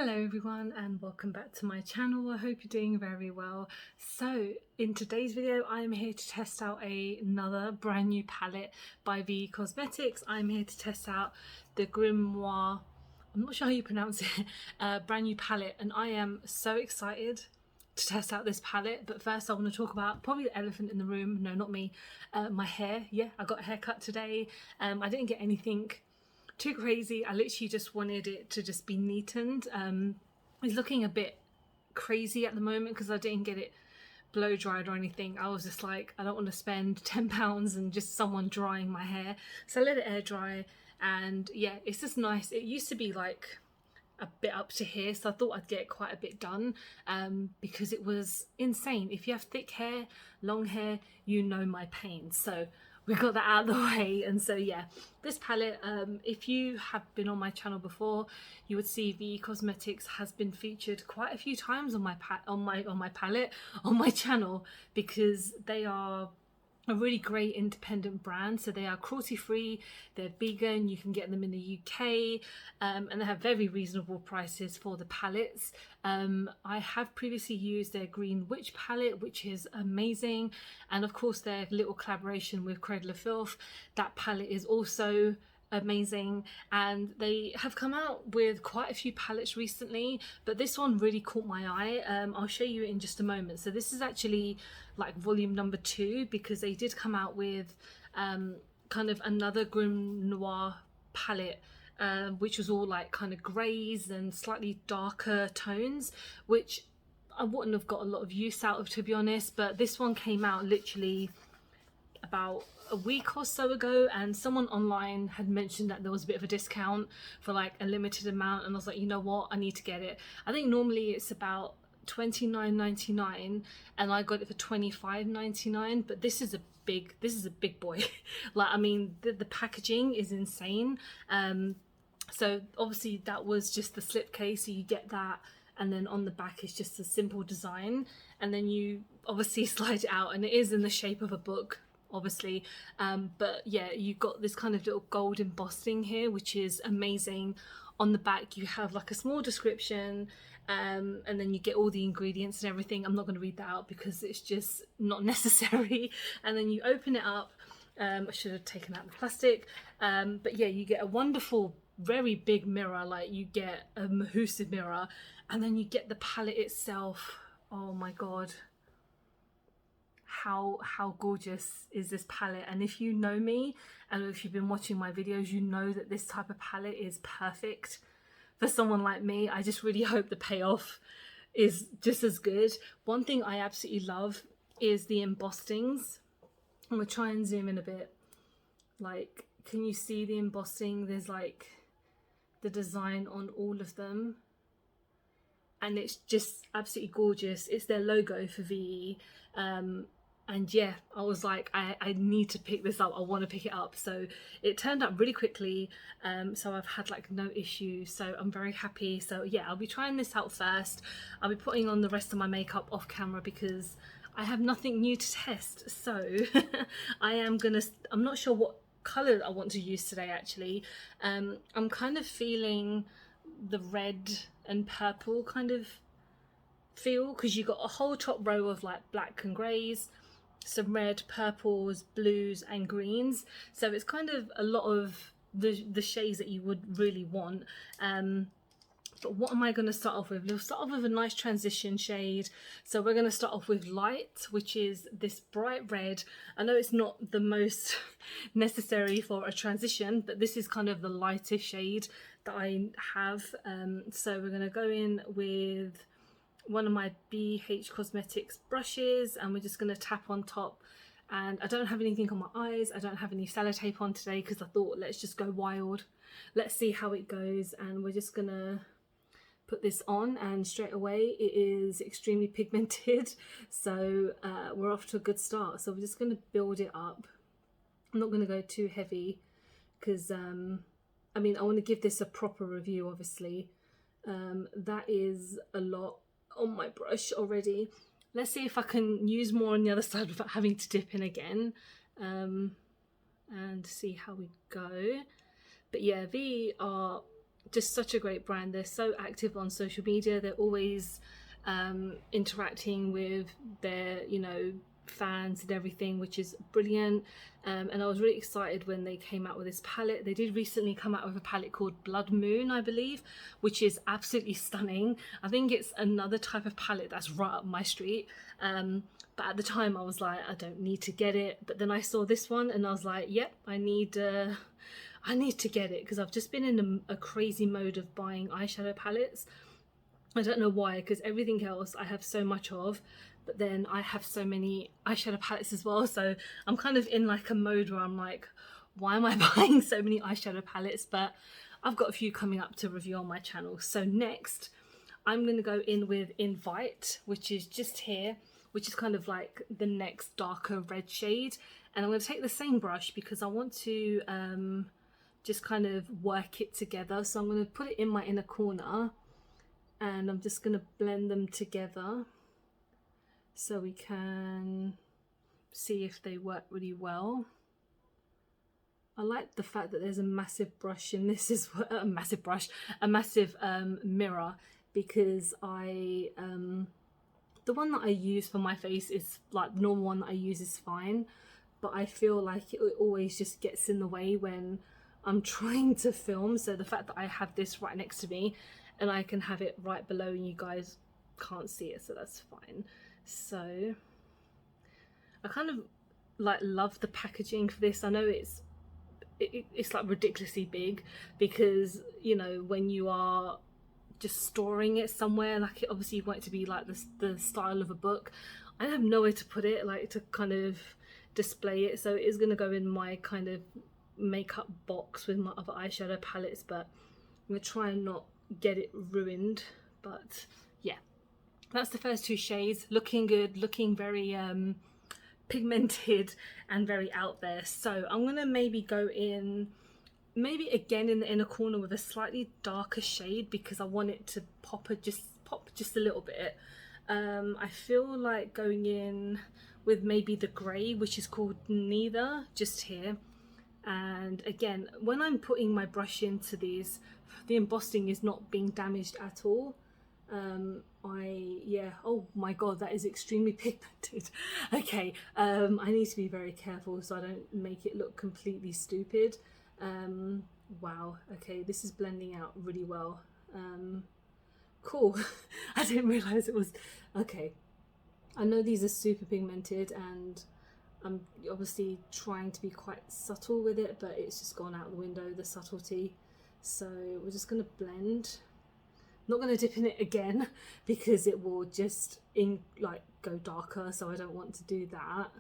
Hello everyone and welcome back to my channel. I hope you're doing very well. So in today's video I'm here to test out another brand new palette by vecosmetics. I'm here to test out the Grimoire, I'm not sure how you pronounce it, brand new palette, and I am so excited to test out this palette. But first I want to talk about probably the elephant in the room. No, not me. My hair. Yeah, I got a haircut today. I didn't get anything too crazy. I literally just wanted it to just be neatened. It's looking a bit crazy at the moment because I didn't get it blow dried or anything. I was just like, I don't want to spend £10 and just someone drying my hair, so I let it air dry. And yeah, it's just nice. It used to be like a bit up to here, so I thought I'd get quite a bit done because it was insane. If you have thick hair, long hair, you know my pain. So we got that out of the way. And so yeah, this palette, if you have been on my channel before, you would see vecosmetics has been featured quite a few times on my channel, because they are a really great independent brand. So they are cruelty free, they're vegan, you can get them in the UK, and they have very reasonable prices for the palettes. I have previously used their Green Witch palette, which is amazing, and of course their little collaboration with Cradle of Filth, that palette is also amazing. And they have come out with quite a few palettes recently, but this one really caught my eye. I'll show you in just a moment. So this is actually like volume number 2, because they did come out with kind of another Grimoire palette, which was all like kind of greys and slightly darker tones, which I wouldn't have got a lot of use out of, to be honest. But this one came out literally about a week or so ago, and someone online had mentioned that there was a bit of a discount for like a limited amount, and I was like, you know what, I need to get it. I think normally it's about $29.99 and I got it for $25.99, but this is a big boy. Like, I mean, the packaging is insane. So obviously that was just the slipcase, so you get that, and then on the back is just a simple design, and then you obviously slide it out, and it is in the shape of a book, obviously. But yeah, you got this kind of little gold embossing here, which is amazing. On the back you have like a small description, and then you get all the ingredients and everything. I'm not going to read that out because it's just not necessary. And then you open it up. I should have taken out the plastic, but yeah, you get a wonderful, very big mirror. Like, you get a mahoosive mirror, and then you get the palette itself. Oh my god, how gorgeous is this palette? And if you know me, and if you've been watching my videos, you know that this type of palette is perfect for someone like me. I just really hope the payoff is just as good. One thing I absolutely love is the embossings. I'm gonna try and zoom in a bit. Like, can you see the embossing? There's like the design on all of them, and it's just absolutely gorgeous. It's their logo for VE. And yeah, I was like, I need to pick this up. I want to pick it up. So it turned up really quickly. So I've had like no issues. So I'm very happy. So yeah, I'll be trying this out first. I'll be putting on the rest of my makeup off camera because I have nothing new to test. So I'm not sure what colour I want to use today, actually. I'm kind of feeling the red and purple kind of feel, because you got a whole top row of like black and greys, some red, purples, blues and greens. So it's kind of a lot of the shades that you would really want. But what am I going to start off with? We'll start off with a nice transition shade. So we're going to start off with Light, which is this bright red. I know it's not the most necessary for a transition, but this is kind of the lightest shade that I have. So we're going to go in with one of my BH Cosmetics brushes, and we're just going to tap on top. And I don't have anything on my eyes, I don't have any sellotape on today, because I thought, let's just go wild, let's see how it goes. And we're just gonna put this on, and straight away it is extremely pigmented. So we're off to a good start. So we're just going to build it up. I'm not going to go too heavy because I mean, I want to give this a proper review, obviously. That is a lot on my brush already. Let's see if I can use more on the other side without having to dip in again, and see how we go. But yeah, they are just such a great brand. They're so active on social media. They're always interacting with their, you know, fans and everything, which is brilliant. And I was really excited when they came out with this palette. They did recently come out with a palette called Blood Moon, I believe, which is absolutely stunning. I think it's another type of palette that's right up my street. But at the time I was like, I don't need to get it. But then I saw this one and I was like, yep, I need to get it, because I've just been in a crazy mode of buying eyeshadow palettes. I don't know why, because everything else I have so much of, but then I have so many eyeshadow palettes as well. So I'm kind of in like a mode where I'm like, why am I buying so many eyeshadow palettes? But I've got a few coming up to review on my channel. So next, I'm going to go in with Invite, which is just here, which is kind of like the next darker red shade. And I'm going to take the same brush because I want to just kind of work it together. So I'm going to put it in my inner corner and I'm just going to blend them together so we can see if they work really well. I like the fact that there's a massive brush in this as well, a massive mirror, because the one that I use for my face is like the normal one that I use is fine, but I feel like it always just gets in the way when I'm trying to film. So the fact that I have this right next to me and I can have it right below and you guys can't see it, so that's fine. So I kind of like love the packaging for this. I know it's like ridiculously big, because you know, when you are just storing it somewhere, like obviously you want it to be like the style of a book. I have nowhere to put it, like to kind of display it, so it is going to go in my kind of makeup box with my other eyeshadow palettes, but I'm going to try and not get it ruined. But yeah, that's the first two shades, looking good, looking very pigmented and very out there. So I'm going to maybe go in again in the inner corner with a slightly darker shade, because I want it to pop just a little bit. I feel like going in with maybe the grey, which is called Neither, just here. And again, when I'm putting my brush into these, the embossing is not being damaged at all. Oh my god, that is extremely pigmented. Okay, I need to be very careful so I don't make it look completely stupid. Wow, okay, this is blending out really well. Cool. I didn't realize it was okay. I know these are super pigmented and I'm obviously trying to be quite subtle with it, but it's just gone out the window, the subtlety. So we're just going to blend. Not going to dip in it again because it will just go darker, so I don't want to do that.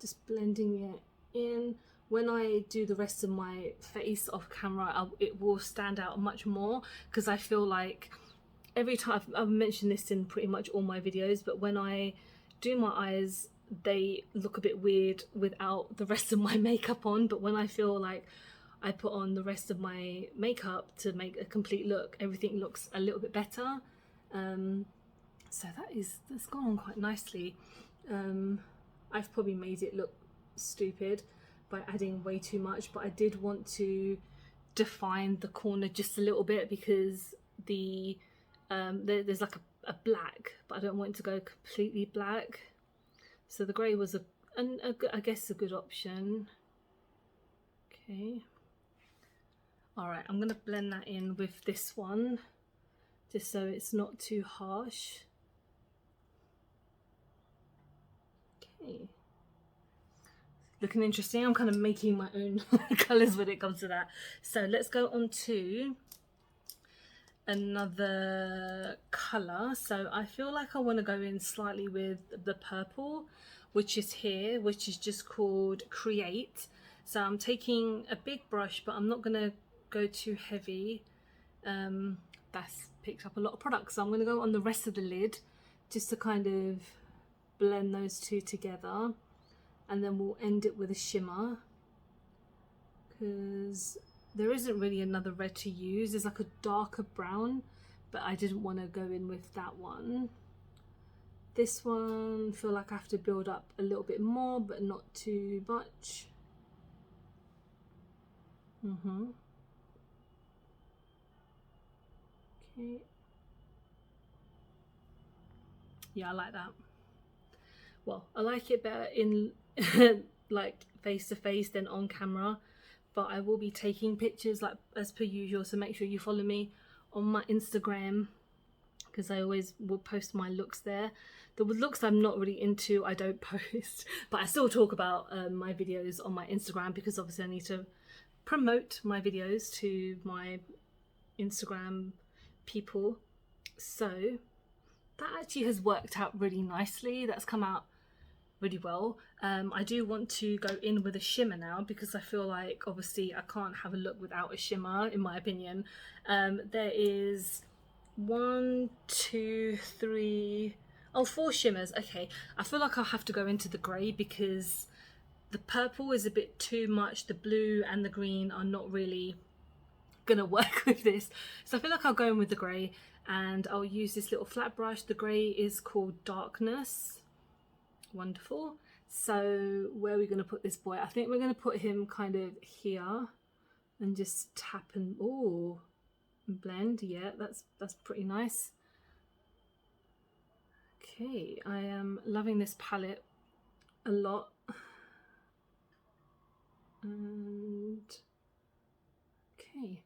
Just blending it in. When I do the rest of my face off camera, it will stand out much more, because I feel like every time, I've mentioned this in pretty much all my videos, but when I do my eyes, they look a bit weird without the rest of my makeup on. But when I feel like I put on the rest of my makeup to make a complete look, everything looks a little bit better. So that's gone on quite nicely. I've probably made it look stupid by adding way too much, but I did want to define the corner just a little bit, because there's like a black, but I don't want it to go completely black. So the grey was I guess a good option. Okay. Alright, I'm going to blend that in with this one, just so it's not too harsh. Okay. Looking interesting. I'm kind of making my own colours when it comes to that. So let's go on to another colour. So I feel like I want to go in slightly with the purple, which is here, which is just called Create. So I'm taking a big brush, but I'm not going to go too heavy. That's picked up a lot of product, so I'm going to go on the rest of the lid just to kind of blend those two together, and then we'll end it with a shimmer, because there isn't really another red to use. There's like a darker brown, but I didn't want to go in with that one. This one, I feel like I have to build up a little bit more, but not too much. Okay. Yeah, I like that. Well, I like it better in like face to face than on camera, but I will be taking pictures like as per usual, so make sure you follow me on my Instagram because I always will post my looks there. The looks I'm not really into, I don't post, but I still talk about my videos on my Instagram because obviously I need to promote my videos to my Instagram people. So that actually has worked out really nicely. That's come out really well. I do want to go in with a shimmer now because I feel like obviously I can't have a look without a shimmer in my opinion. There is 1, 2, 3, oh, 4 shimmers. Okay, I feel like I'll have to go into the grey because the purple is a bit too much. The blue and the green are not really gonna work with this, so I feel like I'll go in with the grey and I'll use this little flat brush. The grey is called Darkness. Wonderful. So where are we going to put this boy? I think we're going to put him kind of here and just tap and blend. Yeah, that's pretty nice. Okay, I am loving this palette a lot. And okay,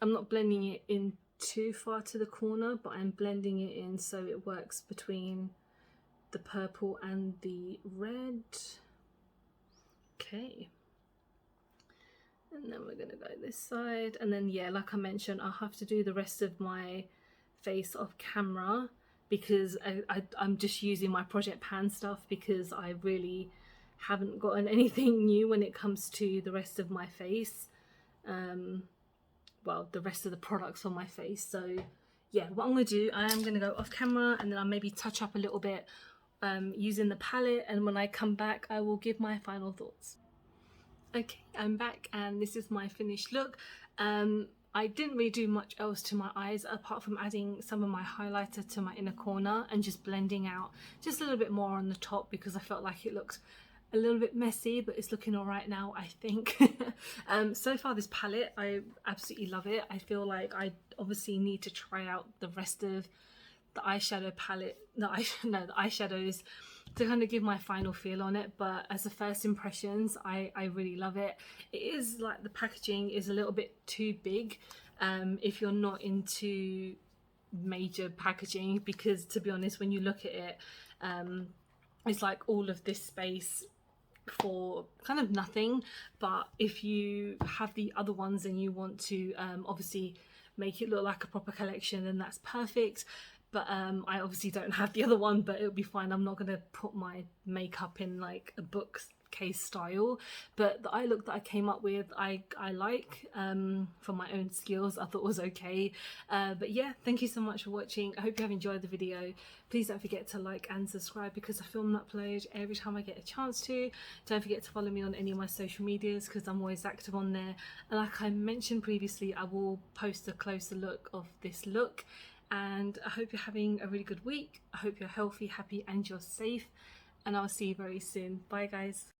I'm not blending it in too far to the corner, but I'm blending it in so it works between the purple and the red. Okay, and then we're gonna go this side, and then yeah, like I mentioned, I'll have to do the rest of my face off camera because I'm just using my Project Pan stuff because I really haven't gotten anything new when it comes to the rest of my face. Well, the rest of the products on my face. So yeah, what I'm gonna do, I am gonna go off camera and then I'll maybe touch up a little bit using the palette, and when I come back I will give my final thoughts. Okay, I'm back and this is my finished look. I didn't really do much else to my eyes apart from adding some of my highlighter to my inner corner and just blending out just a little bit more on the top because I felt like it looked a little bit messy, but it's looking all right now, I think. So far this palette, I absolutely love it. I feel like I obviously need to try out the rest of the eyeshadow palette, the eyeshadows to kind of give my final feel on it, but as a first impressions, I really love it. It is like the packaging is a little bit too big if you're not into major packaging, because to be honest, when you look at it, it's like all of this space for kind of nothing. But if you have the other ones and you want to obviously make it look like a proper collection, then that's perfect. But I obviously don't have the other one, but it'll be fine. I'm not going to put my makeup in like a bookcase style. But the eye look that I came up with, I like for my own skills. I thought was okay. But yeah, thank you so much for watching. I hope you have enjoyed the video. Please don't forget to like and subscribe because I film and upload every time I get a chance to. Don't forget to follow me on any of my social medias because I'm always active on there. And like I mentioned previously, I will post a closer look of this look. And I hope you're having a really good week. I hope you're healthy, happy, and you're safe. And I'll see you very soon. Bye, guys.